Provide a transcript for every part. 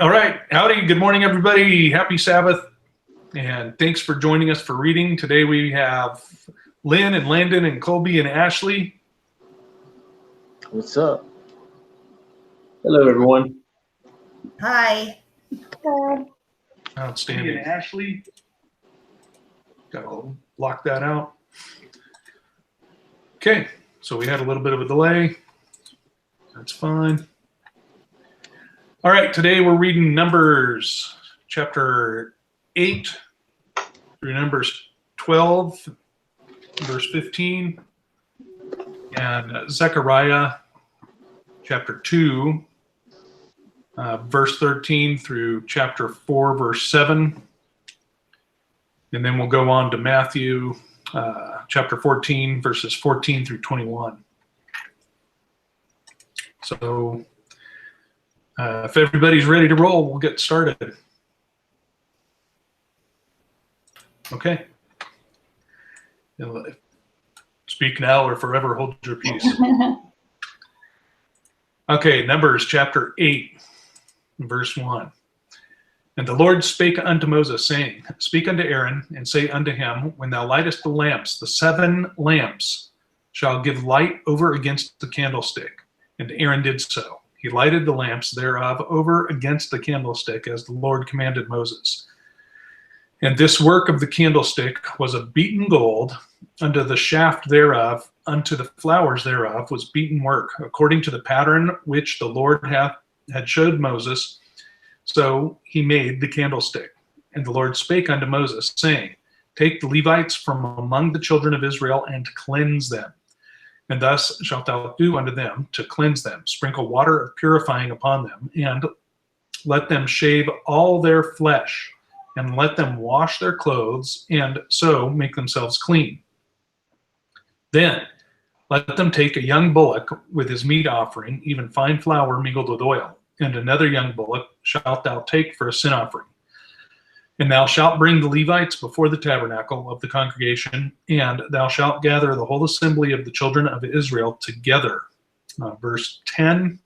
All right. Howdy. Good morning, everybody. Happy Sabbath. And thanks for joining us for reading. Today we have Lynn and Landon and Colby and Ashley. What's up? Hello, everyone. Hi. Outstanding. And Ashley. Got to block that out. Okay. So we had a little bit of a delay. That's fine. All right. Today we're reading Numbers chapter 8 through Numbers 12, verse 15, and Zechariah chapter 2, verse 13 through chapter 4, verse 7. And then we'll go on to Matthew chapter 14, verses 14 through 21. So if everybody's ready to roll, we'll get started. Okay. Speak now or forever hold your peace. Okay, Numbers chapter 8, verse 1. And the Lord spake unto Moses, saying, Speak unto Aaron, and say unto him, When thou lightest the lamps, the 7 lamps shall give light over against the candlestick. And Aaron did so. He lighted the lamps thereof over against the candlestick, as the Lord commanded Moses. And this work of the candlestick was of beaten gold, unto the shaft thereof, unto the flowers thereof was beaten work, according to the pattern which the Lord had showed Moses. So he made the candlestick. And the Lord spake unto Moses, saying, Take the Levites from among the children of Israel, and cleanse them. And thus shalt thou do unto them to cleanse them. Sprinkle water of purifying upon them, and let them shave all their flesh, and let them wash their clothes, and so make themselves clean. Then let them take a young bullock with his meat offering, even fine flour mingled with oil, and another young bullock shalt thou take for a sin offering. And thou shalt bring the Levites before the tabernacle of the congregation, and thou shalt gather the whole assembly of the children of Israel together. Verse 10,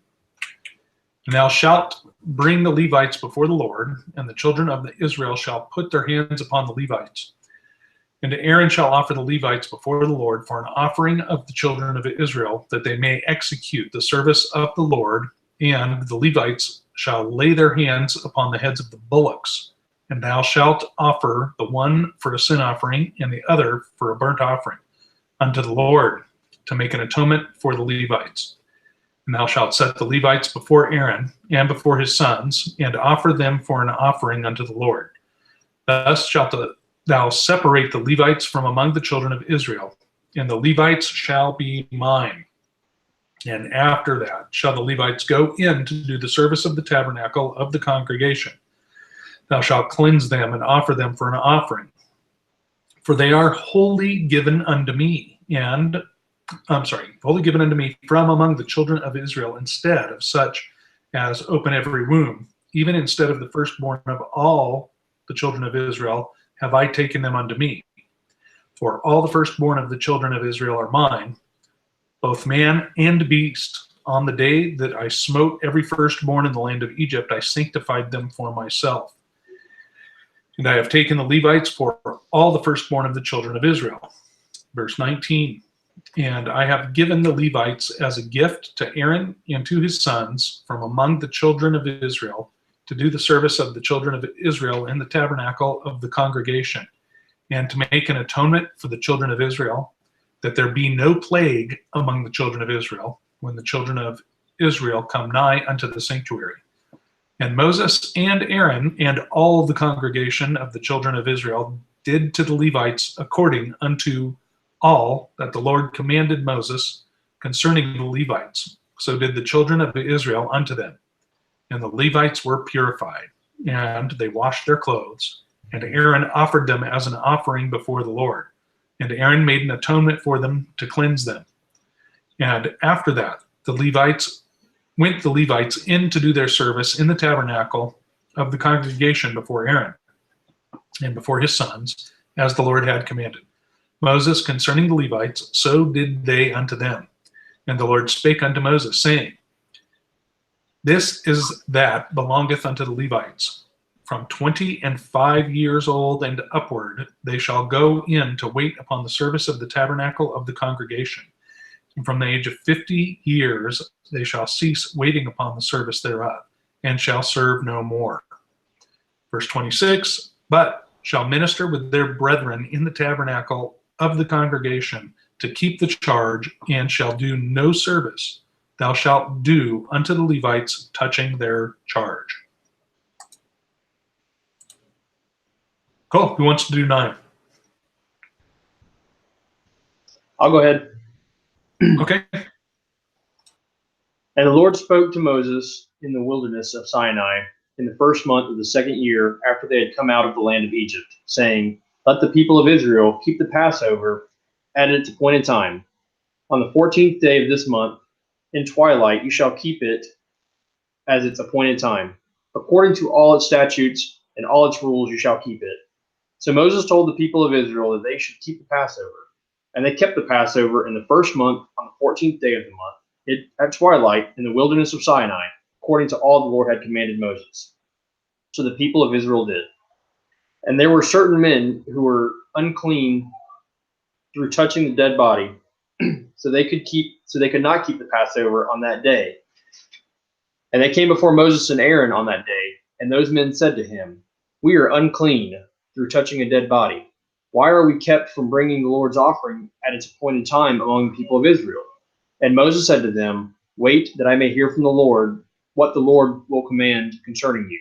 And thou shalt bring the Levites before the Lord, and the children of Israel shall put their hands upon the Levites. And Aaron shall offer the Levites before the Lord for an offering of the children of Israel, that they may execute the service of the Lord. And the Levites shall lay their hands upon the heads of the bullocks. And thou shalt offer the one for a sin offering, and the other for a burnt offering unto the Lord, to make an atonement for the Levites. And thou shalt set the Levites before Aaron and before his sons, and offer them for an offering unto the Lord. Thus shalt thou separate the Levites from among the children of Israel, and the Levites shall be mine. And after that shall the Levites go in to do the service of the tabernacle of the congregation. Thou shalt cleanse them and offer them for an offering. For they are wholly given unto me, wholly given unto me from among the children of Israel, instead of such as open every womb. Even instead of the firstborn of all the children of Israel have I taken them unto me. For all the firstborn of the children of Israel are mine, both man and beast. On the day that I smote every firstborn in the land of Egypt, I sanctified them for myself. And I have taken the Levites for all the firstborn of the children of Israel. Verse 19, And I have given the Levites as a gift to Aaron and to his sons from among the children of Israel, to do the service of the children of Israel in the tabernacle of the congregation, and to make an atonement for the children of Israel, that there be no plague among the children of Israel, when the children of Israel come nigh unto the sanctuary. And Moses and Aaron and all the congregation of the children of Israel did to the Levites according unto all that the Lord commanded Moses concerning the Levites. So did the children of Israel unto them. And the Levites were purified, and they washed their clothes. And Aaron offered them as an offering before the Lord. And Aaron made an atonement for them to cleanse them. And after that, the Levites in to do their service in the tabernacle of the congregation before Aaron and before his sons, as the Lord had commanded Moses concerning the Levites, so did they unto them. And the Lord spake unto Moses, saying, This is that belongeth unto the Levites. From 25 years old and upward, they shall go in to wait upon the service of the tabernacle of the congregation. And from the age of 50 years, they shall cease waiting upon the service thereof, and shall serve no more. Verse 26, but shall minister with their brethren in the tabernacle of the congregation to keep the charge, and shall do no service thou shalt do unto the Levites touching their charge. Cool. Who wants to do 9? I'll go ahead. Okay. And the Lord spoke to Moses in the wilderness of Sinai in the first month of the second year after they had come out of the land of Egypt, saying, let the people of Israel keep the Passover at its appointed time. On the 14th day of this month, in twilight, you shall keep it as its appointed time. According to all its statutes and all its rules, you shall keep it. So Moses told the people of Israel that they should keep the Passover. And they kept the Passover in the first month on the 14th day of the month, at twilight in the wilderness of Sinai, according to all the Lord had commanded Moses. So the people of Israel did. And there were certain men who were unclean through touching the dead body, so they could not keep the Passover on that day. And they came before Moses and Aaron on that day, and those men said to him, we are unclean through touching a dead body. Why are we kept from bringing the Lord's offering at its appointed time among the people of Israel? And Moses said to them, wait, that I may hear from the Lord what the Lord will command concerning you.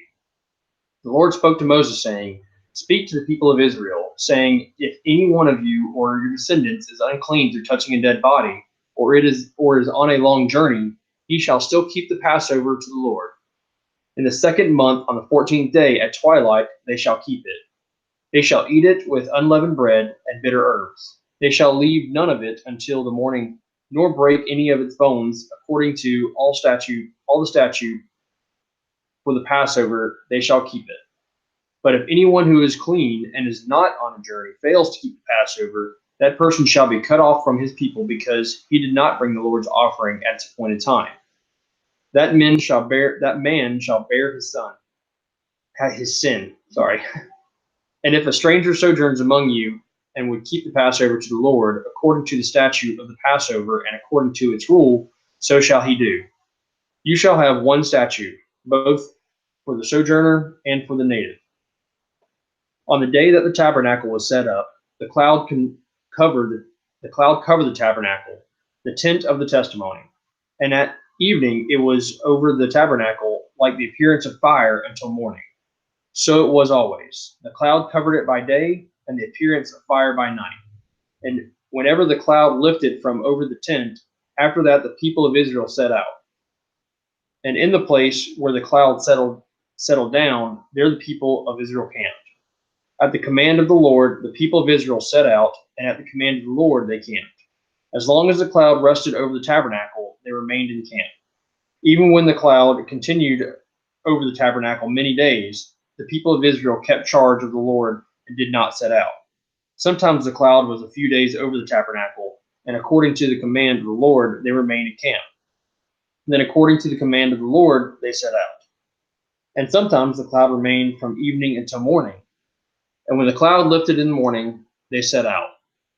The Lord spoke to Moses, saying, speak to the people of Israel, saying, if any one of you or your descendants is unclean through touching a dead body, or is on a long journey, he shall still keep the Passover to the Lord. In the second month, on the 14th day at twilight, they shall keep it. They shall eat it with unleavened bread and bitter herbs. They shall leave none of it until the morning, nor break any of its bones, according to all the statute for the Passover, they shall keep it. But if anyone who is clean and is not on a journey fails to keep the Passover, that person shall be cut off from his people, because he did not bring the Lord's offering at its appointed time. That man shall bear his sin. And if a stranger sojourns among you and would keep the Passover to the Lord, according to the statute of the Passover and according to its rule, so shall he do. You shall have one statute, both for the sojourner and for the native. On the day that the tabernacle was set up, the cloud covered the tabernacle, the tent of the testimony. And at evening it was over the tabernacle like the appearance of fire until morning. So it was always. The cloud covered it by day, and the appearance of fire by night. And whenever the cloud lifted from over the tent, after that the people of Israel set out. And in the place where the cloud settled down, there the people of Israel camped. At the command of the Lord, the people of Israel set out, and at the command of the Lord they camped. As long as the cloud rested over the tabernacle, they remained in camp. Even when the cloud continued over the tabernacle many days, the people of Israel kept charge of the Lord and did not set out. Sometimes the cloud was a few days over the tabernacle, and according to the command of the Lord, they remained in camp. And then according to the command of the Lord, they set out. And sometimes the cloud remained from evening until morning. And when the cloud lifted in the morning, they set out.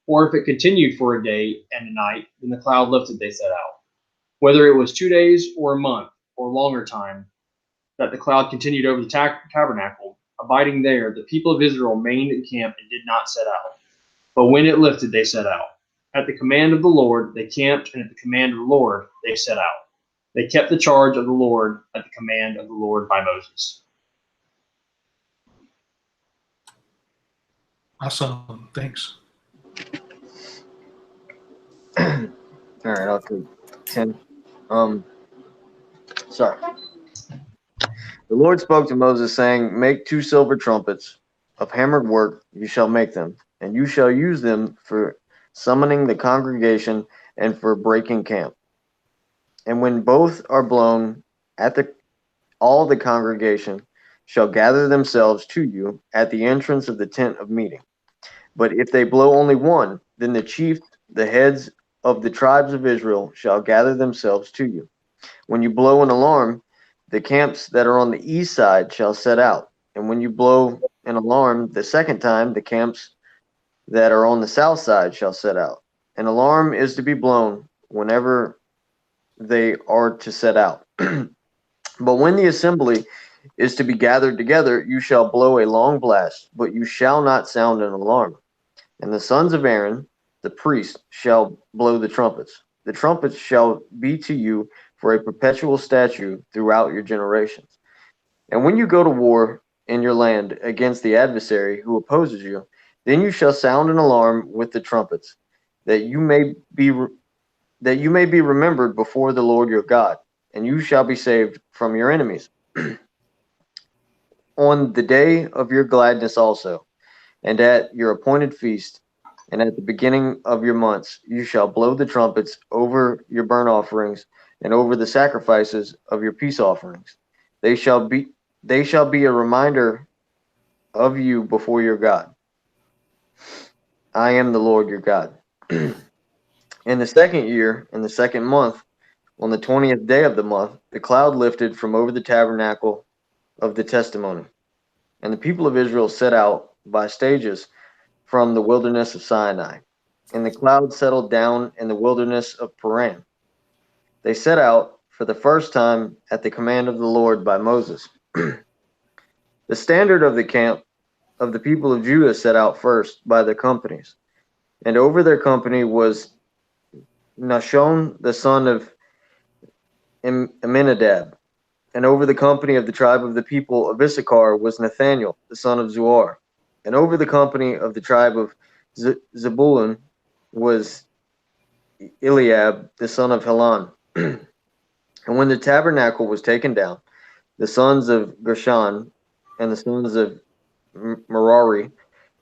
Or if it continued for a day and a night, then the cloud lifted, they set out. Whether it was 2 days or a month or longer time that the cloud continued over the tabernacle, abiding there, the people of Israel remained in camp and did not set out. But when it lifted, they set out. At the command of the Lord, they camped, and at the command of the Lord, they set out. They kept the charge of the Lord at the command of the Lord by Moses. Awesome. Thanks. All right, I'll take 10. Sorry. The Lord spoke to Moses, saying, make 2 silver trumpets of hammered work, you shall make them, and you shall use them for summoning the congregation and for breaking camp. And when both are blown, all the congregation shall gather themselves to you at the entrance of the tent of meeting. But if they blow only one, then the chief, the heads of the tribes of Israel, shall gather themselves to you. When you blow an alarm, the camps that are on the east side shall set out. And when you blow an alarm the second time, the camps that are on the south side shall set out. An alarm is to be blown whenever they are to set out. But when the assembly is to be gathered together, you shall blow a long blast, but you shall not sound an alarm. And the sons of Aaron, the priest, shall blow the trumpets. The trumpets shall be to you for a perpetual statute throughout your generations. And when you go to war in your land against the adversary who opposes you, then you shall sound an alarm with the trumpets, that you may be remembered before the Lord your God, and you shall be saved from your enemies. On the day of your gladness also, and at your appointed feast, and at the beginning of your months, you shall blow the trumpets over your burnt offerings and over the sacrifices of your peace offerings. They shall be a reminder of you before your God. I am the Lord your God. In the second year, in the second month, on the 20th day of the month, the cloud lifted from over the tabernacle of the testimony, and the people of Israel set out by stages from the wilderness of Sinai, and the cloud settled down in the wilderness of Paran. They set out for the first time at the command of the Lord by Moses. The standard of the camp of the people of Judah set out first by their companies, and over their company was Nahshon the son of Amminadab, and over the company of the tribe of the people of Issachar was Nathaniel the son of Zuar, and over the company of the tribe of Zebulun was Eliab the son of Helon. And when the tabernacle was taken down, the sons of Gershon and the sons of Merari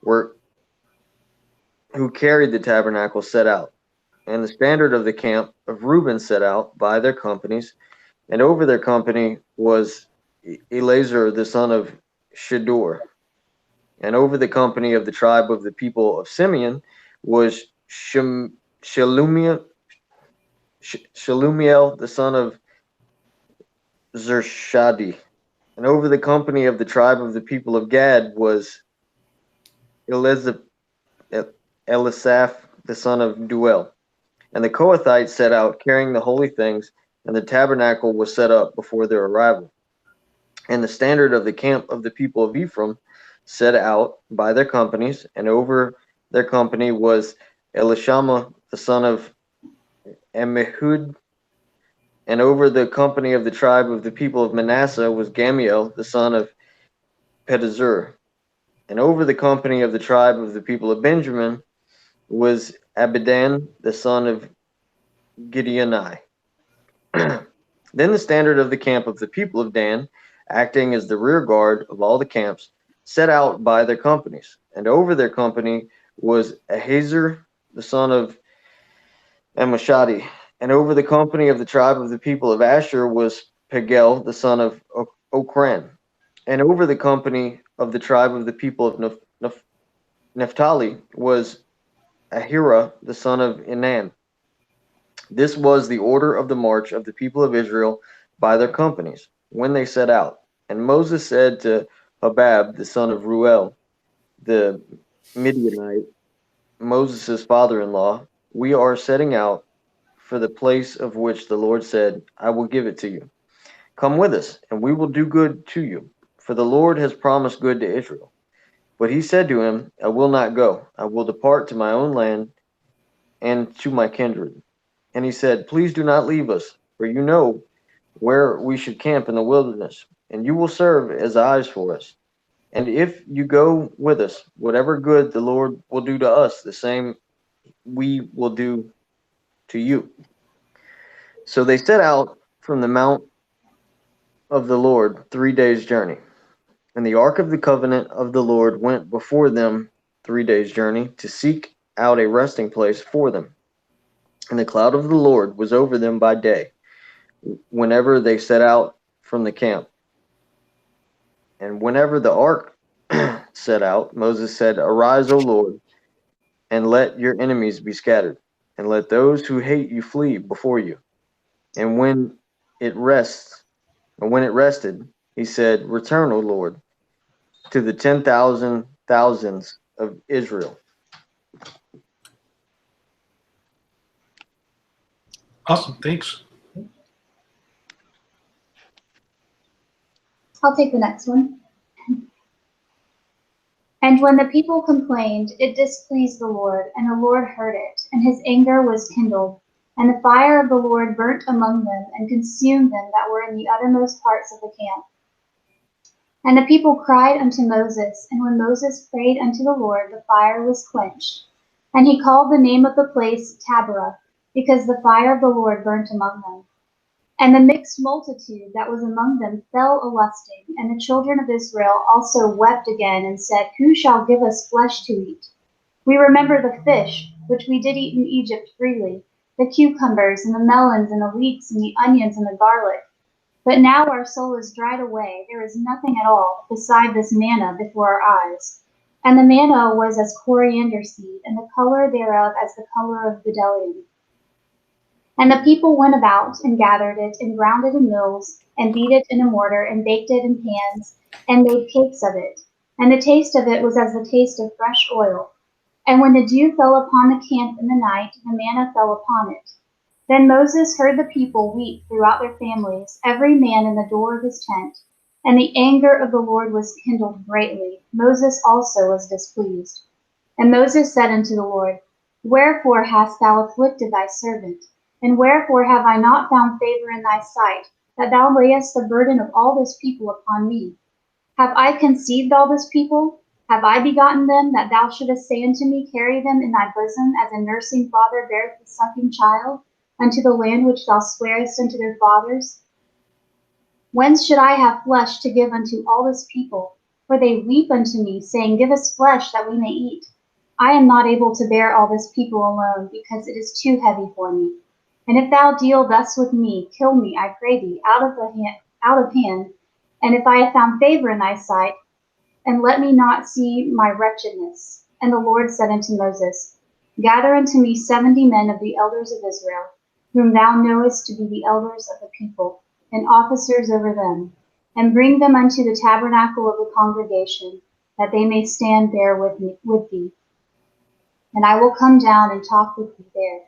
who carried the tabernacle set out. And the standard of the camp of Reuben set out by their companies, and over their company was Eleazar the son of Shedeur. And over the company of the tribe of the people of Simeon was Shelumiel the son of Zershadi. And over the company of the tribe of the people of Gad was Elisaph the son of Duel. And the Kohathites set out carrying the holy things, and the tabernacle was set up before their arrival. And the standard of the camp of the people of Ephraim set out by their companies, and over their company was Elishama the son of Ammihud. And over the company of the tribe of the people of Manasseh was Gamiel the son of Pedazur. And over the company of the tribe of the people of Benjamin was Abidan the son of Gideoni. Then the standard of the camp of the people of Dan, acting as the rear guard of all the camps, set out by their companies. And over their company was Ahiezer the son of Amashadi. And over the company of the tribe of the people of Asher was Pagel the son of Okran. And over the company of the tribe of the people of Naphtali was Ahira the son of Enan. This was the order of the march of the people of Israel by their companies when they set out. And Moses said to Hobab the son of Ruel, the Midianite, Moses' father-in-law, we are setting out for the place of which the Lord said, I will give it to you. Come with us, and we will do good to you, for the Lord has promised good to Israel. But he said to him, I will not go. I will depart to my own land and to my kindred. And he said, please do not leave us, for you know where we should camp in the wilderness, and you will serve as eyes for us. And if you go with us, whatever good the Lord will do to us, the same we will do to you. So they set out from the mount of the Lord 3 days' journey. And the ark of the covenant of the Lord went before them 3 days' journey to seek out a resting place for them. And the cloud of the Lord was over them by day, whenever they set out from the camp. And whenever the ark set out, Moses said, Arise, O Lord, and let your enemies be scattered, and let those who hate you flee before you. And when it rests And when it rested, he said, Return, O Lord, to the 10,000 thousands of Israel. Awesome. Thanks. I'll take the next one. And when the people complained, it displeased the Lord, and the Lord heard it, and his anger was kindled. And the fire of the Lord burnt among them, and consumed them that were in the uttermost parts of the camp. And the people cried unto Moses, and when Moses prayed unto the Lord, the fire was quenched. And he called the name of the place Taberah, because the fire of the Lord burnt among them. And the mixed multitude that was among them fell a-lusting, and the children of Israel also wept again, and said, Who shall give us flesh to eat? We remember the fish, which we did eat in Egypt freely, the cucumbers, and the melons, and the leeks, and the onions, and the garlic. But now our soul is dried away, there is nothing at all beside this manna before our eyes. And the manna was as coriander seed, and the color thereof as the color of bdellium. And the people went about and gathered it, and ground it in mills, and beat it in a mortar, and baked it in pans, and made cakes of it. And the taste of it was as the taste of fresh oil. And when the dew fell upon the camp in the night, the manna fell upon it. Then Moses heard the people weep throughout their families, every man in the door of his tent. And the anger of the Lord was kindled greatly. Moses also was displeased. And Moses said unto the Lord, Wherefore hast thou afflicted thy servant? And wherefore have I not found favor in thy sight, that thou layest the burden of all this people upon me? Have I conceived all this people? Have I begotten them, that thou shouldest say unto me, Carry them in thy bosom, as a nursing father beareth the sucking child, unto the land which thou swarest unto their fathers? Whence should I have flesh to give unto all this people? For they weep unto me, saying, Give us flesh, that we may eat. I am not able to bear all this people alone, because it is too heavy for me. And if thou deal thus with me, kill me, I pray thee, out of hand. And if I have found favor in thy sight, and let me not see my wretchedness. And the Lord said unto Moses, Gather unto me 70 men of the elders of Israel, whom thou knowest to be the elders of the people, and officers over them, and bring them unto the tabernacle of the congregation, that they may stand there with thee. And I will come down and talk with thee there.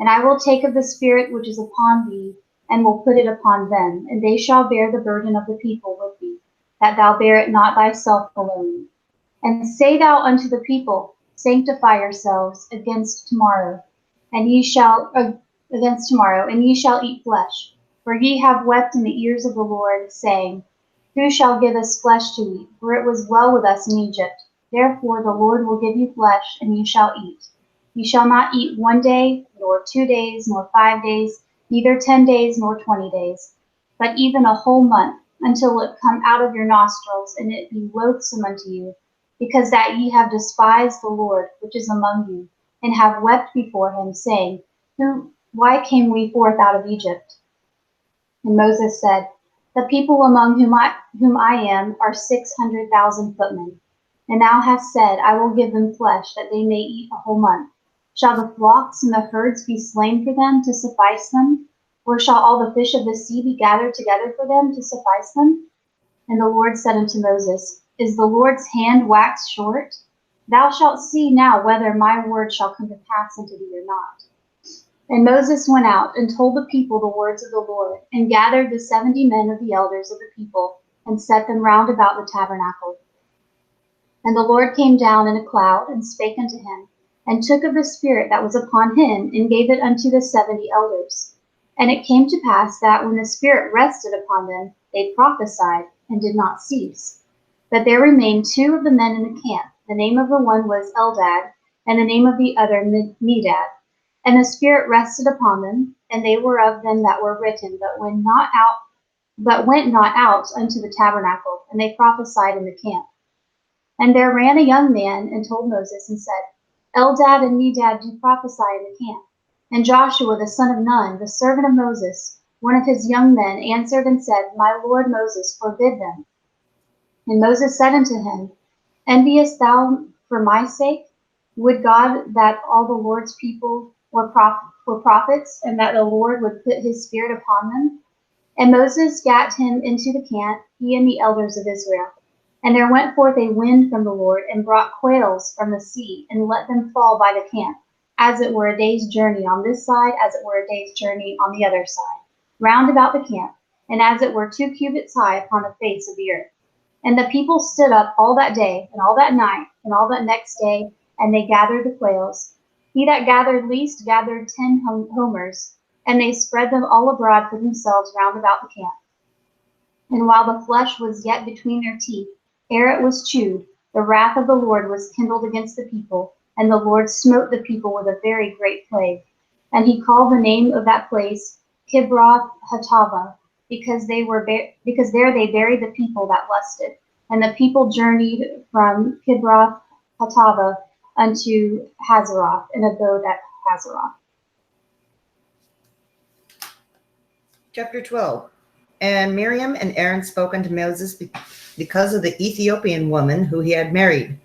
And I will take of the Spirit which is upon thee, and will put it upon them, and they shall bear the burden of the people with thee, that thou bear it not thyself alone. And say thou unto the people, Sanctify yourselves against tomorrow, and ye shall eat flesh. For ye have wept in the ears of the Lord, saying, Who shall give us flesh to eat? For it was well with us in Egypt. Therefore the Lord will give you flesh, and ye shall eat. Ye shall not eat 1 day, nor 2 days, nor 5 days, neither 10 days, nor 20 days, but even a whole month, until it come out of your nostrils, and it be loathsome unto you, because that ye have despised the Lord, which is among you, and have wept before him, saying, Why came we forth out of Egypt? And Moses said, The people among whom I am are 600,000 footmen. And thou hast said, I will give them flesh, that they may eat a whole month. Shall the flocks and the herds be slain for them to suffice them? Or shall all the fish of the sea be gathered together for them to suffice them? And the Lord said unto Moses, Is the Lord's hand waxed short? Thou shalt see now whether my word shall come to pass unto thee or not. And Moses went out and told the people the words of the Lord, and gathered the 70 men of the elders of the people, and set them round about the tabernacle. And the Lord came down in a cloud, and spake unto him, and took of the Spirit that was upon him, and gave it unto the 70 elders. And it came to pass that, when the Spirit rested upon them, they prophesied, and did not cease. But there remained 2 of the men in the camp. The name of the one was Eldad, and the name of the other Medad. And the Spirit rested upon them, and they were of them that were written, but went not out unto the tabernacle, and they prophesied in the camp. And there ran a young man, and told Moses, and said, Eldad and Medad do prophesy in the camp. And Joshua the son of Nun, the servant of Moses, one of his young men, answered and said, My lord Moses, forbid them. And Moses said unto him, Enviest thou for my sake? Would God that all the Lord's people were prophets, and that the Lord would put his Spirit upon them? And Moses gat him into the camp, he and the elders of Israel. And there went forth a wind from the Lord, and brought quails from the sea, and let them fall by the camp, as it were a day's journey on this side, as it were a day's journey on the other side, round about the camp, and as it were 2 cubits high upon the face of the earth. And the people stood up all that day, and all that night, and all that next day, and they gathered the quails. He that gathered least gathered 10 homers, and they spread them all abroad for themselves round about the camp. And while the flesh was yet between their teeth, ere it was chewed, the wrath of the Lord was kindled against the people, and the Lord smote the people with a very great plague. And he called the name of that place Kibroth Hattaavah, because there they buried the people that lusted. And the people journeyed from Kibroth Hattaavah unto Hazeroth, and abode at Hazeroth. Chapter 12. And Miriam and Aaron spoke unto Moses because of the Ethiopian woman who he had married,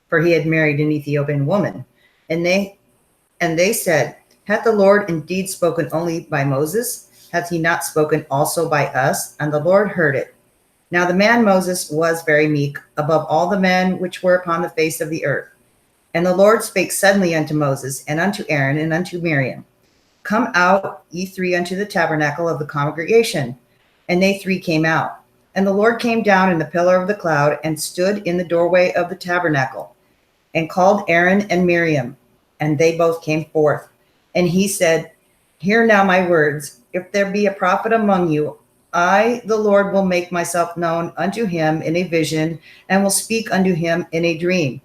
for he had married an Ethiopian woman. And they said, Hath the Lord indeed spoken only by Moses? Hath he not spoken also by us? And the Lord heard it. Now the man Moses was very meek, above all the men which were upon the face of the earth. And the Lord spake suddenly unto Moses, and unto Aaron, and unto Miriam, Come out, ye three, unto the tabernacle of the congregation. And they three came out. And the Lord came down in the pillar of the cloud, and stood in the doorway of the tabernacle, and called Aaron and Miriam, and they both came forth. And he said, Hear now my words. If there be a prophet among you, I, the Lord, will make myself known unto him in a vision, and will speak unto him in a dream.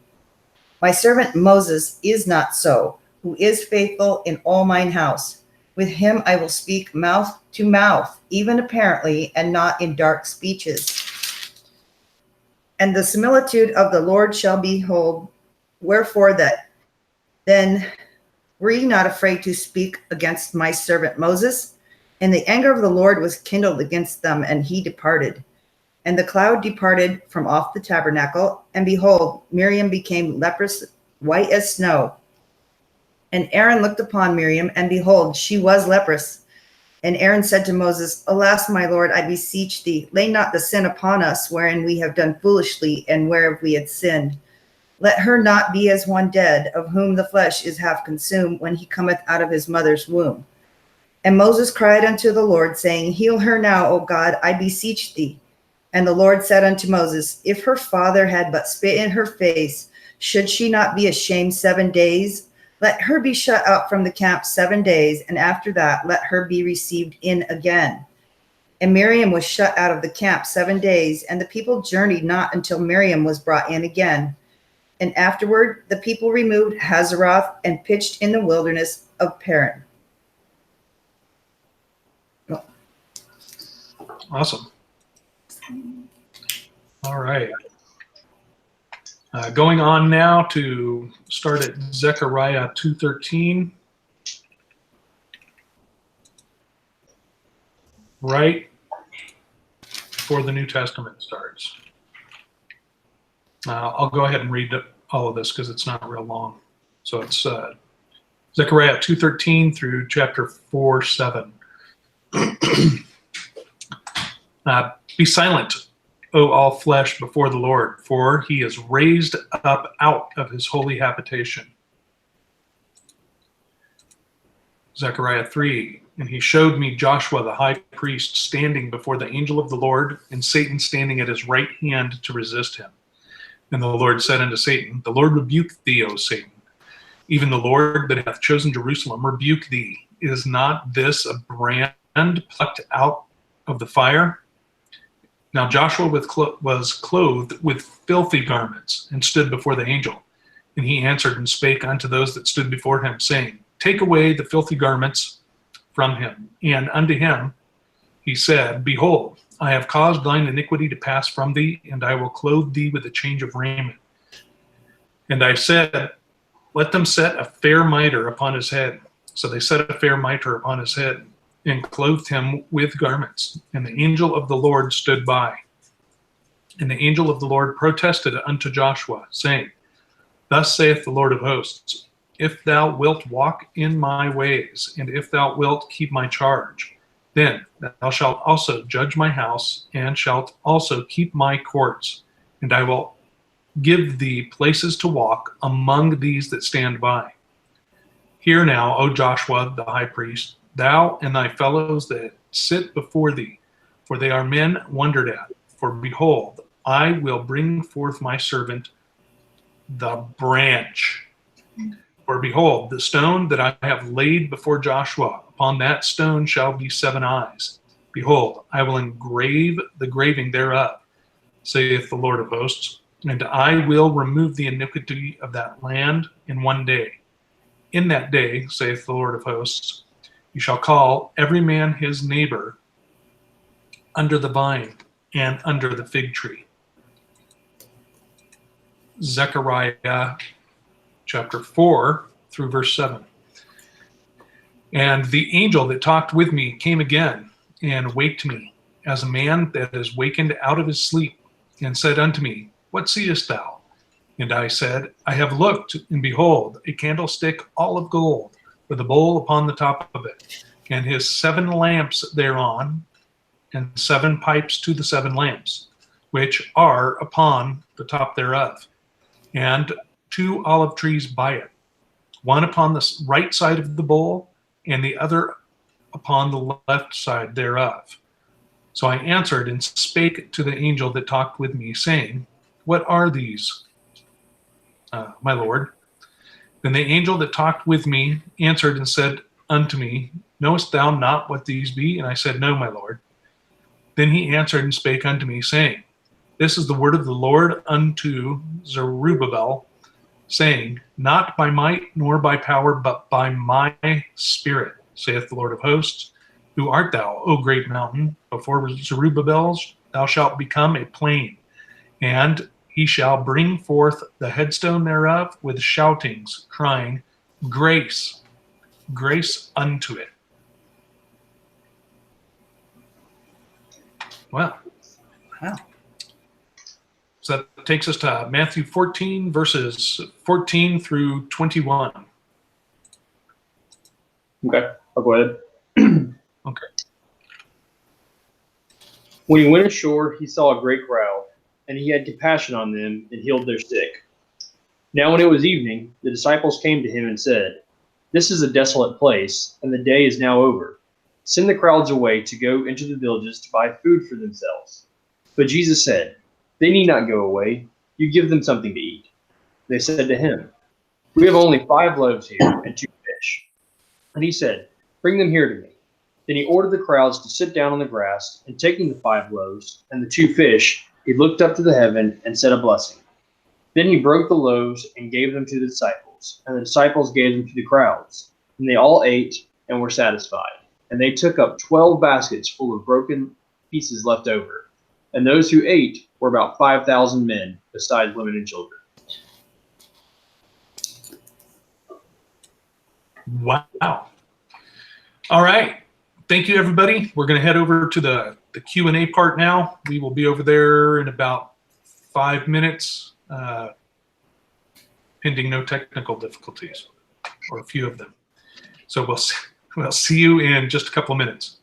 My servant Moses is not so, who is faithful in all mine house. With him I will speak mouth to mouth, even apparently, and not in dark speeches. And the similitude of the Lord shall behold, wherefore that then were ye not afraid to speak against my servant Moses? And the anger of the Lord was kindled against them, and he departed. And the cloud departed from off the tabernacle, and behold, Miriam became leprous, white as snow. And Aaron looked upon Miriam, and behold, she was leprous. And Aaron said to Moses, Alas, my Lord, I beseech thee, lay not the sin upon us, wherein we have done foolishly, and whereof we had sinned. Let her not be as one dead, of whom the flesh is half consumed, when he cometh out of his mother's womb. And Moses cried unto the Lord, saying, Heal her now, O God, I beseech thee. And the Lord said unto Moses, If her father had but spit in her face, should she not be ashamed 7 days? Let her be shut out from the camp 7 days, and after that let her be received in again. And Miriam was shut out of the camp 7 days, and the people journeyed not until Miriam was brought in again. And afterward the people removed Hazeroth and pitched in the wilderness of Paran. Awesome. All right. Going on now to start at Zechariah 2:13. Right before the New Testament starts. I'll go ahead and read all of this because it's not real long. So it's Zechariah 2:13 through chapter 4:7. Be silent, O all flesh, before the Lord, for he is raised up out of his holy habitation. Zechariah 3, and he showed me Joshua the high priest standing before the angel of the Lord, and Satan standing at his right hand to resist him. And the Lord said unto Satan, The Lord rebuke thee, O Satan. Even the Lord that hath chosen Jerusalem rebuke thee. Is not this a brand plucked out of the fire? Now Joshua was clothed with filthy garments, and stood before the angel. And he answered and spake unto those that stood before him, saying, Take away the filthy garments from him. And unto him he said, Behold, I have caused thine iniquity to pass from thee, and I will clothe thee with a change of raiment. And I said, Let them set a fair mitre upon his head. So they set a fair mitre upon his head, and clothed him with garments. And the angel of the Lord stood by. And the angel of the Lord protested unto Joshua, saying, Thus saith the Lord of hosts, If thou wilt walk in my ways, and if thou wilt keep my charge, Then thou shalt also judge my house, and shalt also keep my courts, and I will give thee places to walk among these that stand by. Hear now, O Joshua the high priest, thou and thy fellows that sit before thee, for they are men wondered at. For behold, I will bring forth my servant, the branch. For behold, the stone that I have laid before Joshua, upon that stone shall be 7 eyes. Behold, I will engrave the graving thereof, saith the Lord of hosts, and I will remove the iniquity of that land in 1 day. In that day, saith the Lord of hosts, you shall call every man his neighbor under the vine and under the fig tree. Zechariah chapter 4 through verse 7. And the angel that talked with me came again and waked me, as a man that is wakened out of his sleep, and said unto me, What seest thou? And I said, I have looked, and behold, a candlestick all of gold, with a bowl upon the top of it, and his 7 lamps thereon, and 7 pipes to the 7 lamps, which are upon the top thereof, and 2 olive trees by it, one upon the right side of the bowl, and the other upon the left side thereof. So I answered and spake to the angel that talked with me, saying, What are these, my Lord? Then the angel that talked with me answered and said unto me, Knowest thou not what these be? And I said, No, my Lord. Then he answered and spake unto me, saying, This is the word of the Lord unto Zerubbabel, saying, Not by might nor by power, but by my spirit, saith the Lord of hosts. Who art thou, O great mountain? Before Zerubbabel thou shalt become a plain, and he shall bring forth the headstone thereof with shoutings, crying, Grace, grace unto it. Well, Wow. so that takes us to Matthew 14, verses 14 through 21. Okay, I'll go ahead. Okay. When he went ashore, he saw a great crowd, and he had compassion on them and healed their sick. Now when it was evening, the disciples came to him and said, This is a desolate place, and the day is now over. Send the crowds away to go into the villages to buy food for themselves. But Jesus said, They need not go away. You give them something to eat. They said to him, We have only 5 loaves here and 2 fish. And he said, Bring them here to me. Then he ordered the crowds to sit down on the grass, and taking the 5 loaves and the 2 fish, he looked up to the heaven and said a blessing. Then he broke the loaves and gave them to the disciples, and the disciples gave them to the crowds. And they all ate and were satisfied. And they took up 12 baskets full of broken pieces left over. And those who ate were about 5,000 men, besides women and children. Wow. All right. Thank you, everybody. We're going to head over to the Q&A part now. We will be over there in about 5 minutes, pending no technical difficulties, or a few of them. So we'll see you in just a couple of minutes.